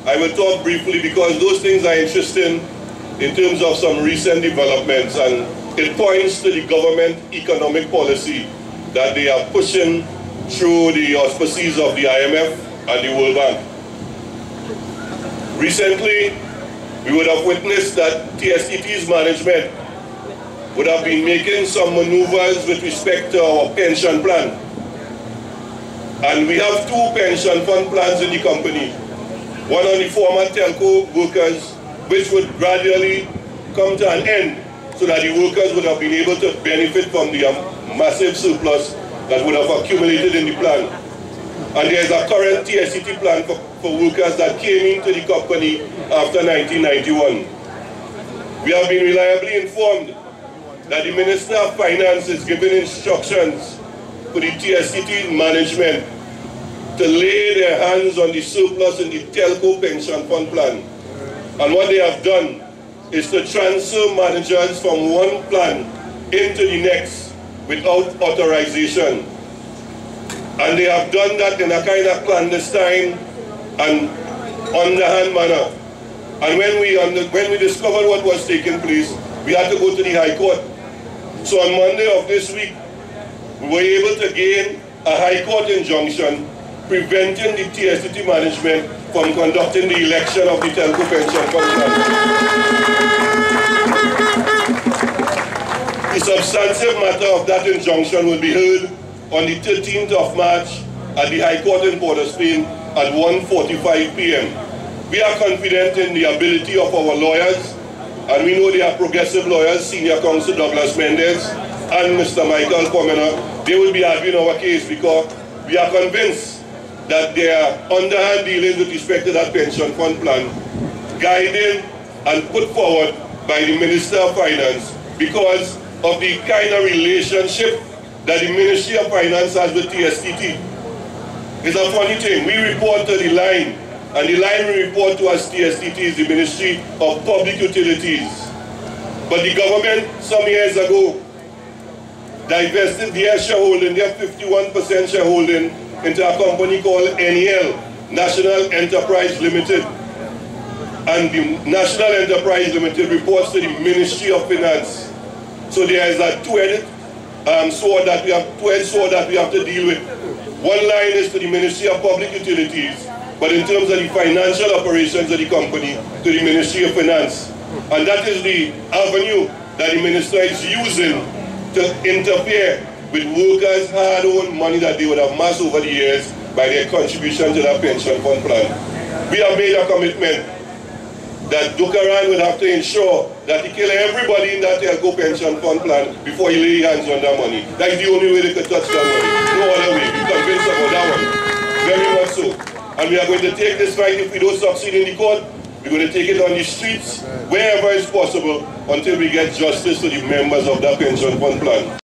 I will talk briefly because those things are interesting in terms of some recent developments, and it points to the government economic policy that they are pushing through the auspices of the IMF and the World Bank. Recently, we would have witnessed that TSTT's management would have been making some maneuvers with respect to our pension plan. And we have two pension fund plans in the company. One on the former telco workers, which would gradually come to an end so that the workers would have been able to benefit from the massive surplus that would have accumulated in the plan. And there is a current TSTT plan for workers that came into the company after 1991. We have been reliably informed that the Minister of Finance is giving instructions for the TSTT management to lay their hands on the surplus in the telco pension fund plan. And what they have done is to transfer managers from one plan into the next without authorization. And they have done that in a kind of clandestine and underhand manner. And when we discovered what was taking place, we had to go to the High Court. So on Monday of this week, we were able to gain a High Court injunction preventing the TSTT management from conducting the election of the telco pension fund plan. The substantive matter of that injunction will be heard on the 13th of March at the High Court in Port of Spain at 1:45 p.m. We are confident in the ability of our lawyers, and we know they are progressive lawyers, Senior Counsel Douglas Mendez and Mr. Michael Pomena. They will be arguing our case because we are convinced that they are underhand dealing with respect to that pension fund plan, guided and put forward by the Minister of Finance because of the kind of relationship that the Ministry of Finance has with TSTT. It's a funny thing. We report to the line, and the line we report to as TSTT is the Ministry of Public Utilities. But the government some years ago divested their shareholding, their 51% shareholding, into a company called NEL, National Enterprise Limited. And the National Enterprise Limited reports to the Ministry of Finance. So there is a two-edged sword that we have to deal with. One line is to the Ministry of Public Utilities, but in terms of the financial operations of the company, to the Ministry of Finance. And that is the avenue that the minister is using to interfere with workers' hard-earned money that they would have amassed over the years by their contribution to that pension fund plan. We have made a commitment that Dukaran will have to ensure that he kill everybody in that telco pension fund plan before he lay hands on that money. That's the only way they could touch that money. No other way. We're convinced about that one. Very much so. And we are going to take this fight. If we don't succeed in the court, we're going to take it on the streets, wherever it's possible, until we get justice to the members of that pension fund plan.